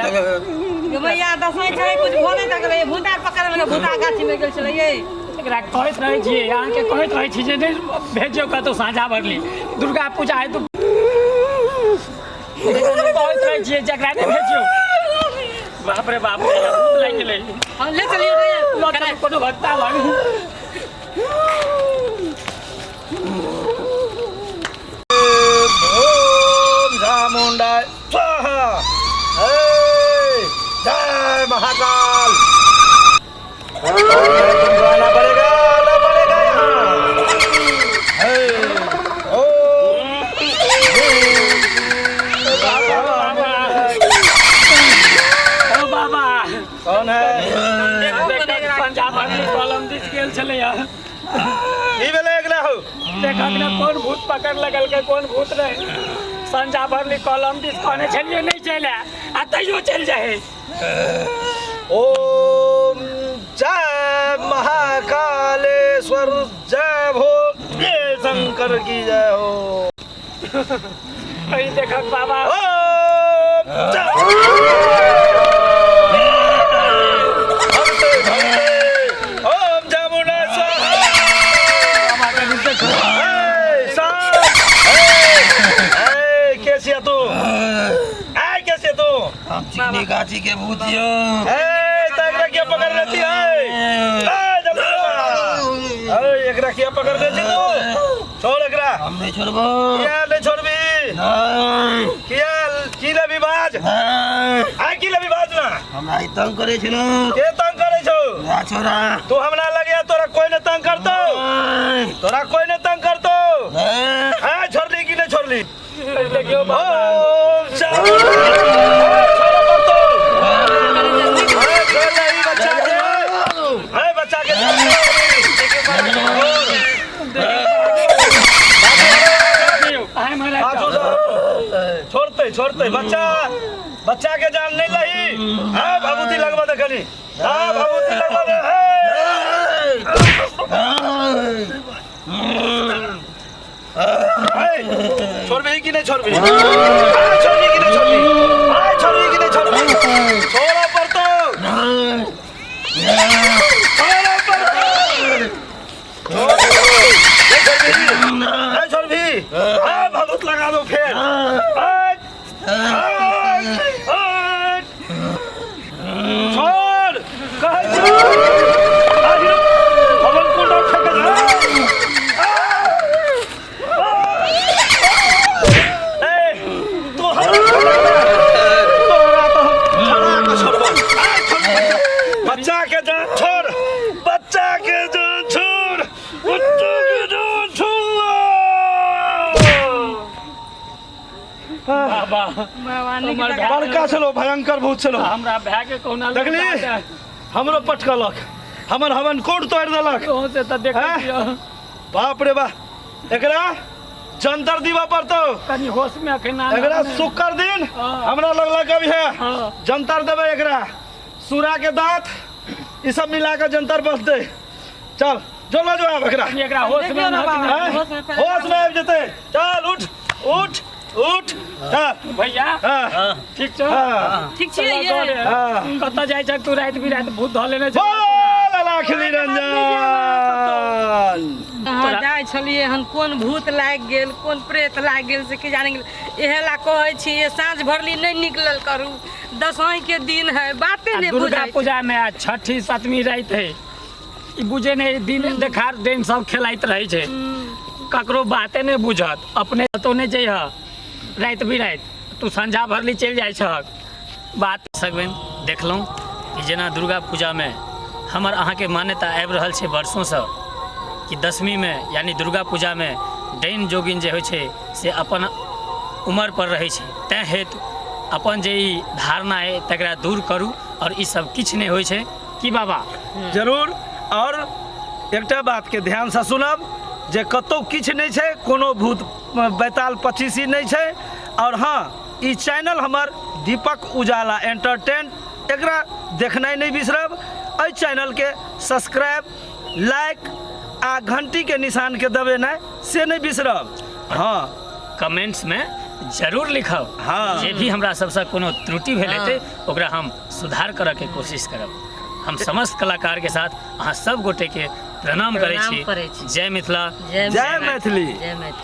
भैया दसवें छै कुछ भोने तक रे भूता पकड़ में भूता गाछी में गेल छलिए एकरा कहैत रहै छियै अहाँ के कहैत रहै छी जे भेजियो कतौ साझा भरली दुर्गा पूजा है तो कहैत रहै छियै जकरा ने भेजियो बाप रे बाप भूत लागि गेलै हम ले चलियो रे कोनो भक्ता लाग ओम चामुंडा स्वाहा जय महाकाल। तुमको आना पड़ेगा यहाँ। ओ बाबा कौन है? पंजाब में कॉलम दिस गेल छले यार ई बेले एकला हो देखक ने कौन भूत पकड़ लगल के कौन भूत रहे संजा भरली कॉलम दिस कहने छलिए नहीं चले आ तैयो चल जाए। ओम जय महाकालेश्वर जय हो ये शंकर की जय हो। अरे देखक बाबा ओम जय ओम चामुंडा स्वाहा। कैसे तू कैसे तू चिकनी गाची के भूतियो एकरा क्या पकड़ लेती है एकरा क्या पकड़ लेती तू छोड़ एकरा हम नहीं छोड़बो क्या नहीं छोड़बी क्या किला विवाज आय किला विवाज ना हमरा ई तंग करे छिनो के तंग करे छौ या छोरा तू हमरा लगे तोरा कोई न तंग करतो तोरा कोई न तंग करतो हां छोड़ली कि नहीं छोड़ली देखियो ओ बच्चा के छोड़ते बच्चा के जान नहीं लही हाँ भभूति लगवा दे खली हाँ भभूति लगवा दे छोड़बी कि नहीं छोड़बी छोड़बी कि नहीं छोड़बी छोड़बी कि नहीं छोड़बी छोड़ा पर तो छोड़बी भभूत लगा दो फिर छोड़ भवन को बच्चा के जान छोड़ बच्चा के जान छोड़ बच्चा के जान छोड़ बाबा बड़का चलो भयंकर भूत चलो हमरा भाई के कोना देखली हमरो पटकलक हमर हवन कोड तोड़ देलक से त देख लियो बाप रे बा एकरा जंतर दीवा पड़तो कनी होश में अखना एकरा शुक्र दिन हमरा लगला कभी है जंतर देबे एकरा सूरा के दांत ई सब मिला के जंतर बसते चल जो लो जो एकरा एकरा होश में होश में आबि जते चल उठ उठ उठ भैया ठीक छ ठीक छै ये कत जाय छ तू रात बिरात भूत ध लेने छ लाख निरंजन जाय छलिए हन कोन भूत लाग गेल कोन प्रेत लाग गेल से के जाने गेल एहेला कहै छी ये साँझ भरली नहीं निकलल करू दसवीं के दिन है बाते नहीं बुझाय दुर्गा पूजा में छठी सातवीं रात है ई बुझे नहीं दिन देखार दिन सब खेलाइत रहे छे ककरो बाते नहीं बुझत अपने तो नहीं जइह रात बिरात तू संझा भरली चल जाय छक बात सकबेन देखलौं कि जेना दुर्गा पूजा में हमर अहाँ के मान्यता आबि रहल छै वर्षों से कि दसवीं में यानी दुर्गा पूजा में डाइन जोगिन जे होइ छै से अपन उम्र पर रहै छै तैं हेतु अपन जे ई धारणा है तकरा दूर करू और ई सब किछ नहीं होइ छै की बाबा जरूर। और एकटा बात के ध्यान से सुनब जे कतौ किछु नहीं छै, कोनो भूत बैताल पचीसी नहीं छै। और हाँ, ई चैनल हमर दीपक उजाला एंटरटेन, एकरा देखनाइ नहीं बिसरब। एहि चैनल के सब्सक्राइब, लाइक आ घंटी के निशान के दबेनाइ से नहीं बिसरब। हाँ, कमेंट्स में जरूर लिखब। हाँ। जे भी हमरा सबसे कोनो त्रुटि भेल हेतै ओकरा हम सुधार करऽ के कोशिश करब। हम समस्त कलाकार के साथ अहाँ सब गोटे के प्रणाम करै प्रणाम करै छी। छी। जय मिथिला, जय मैथिली। जय मैथिली।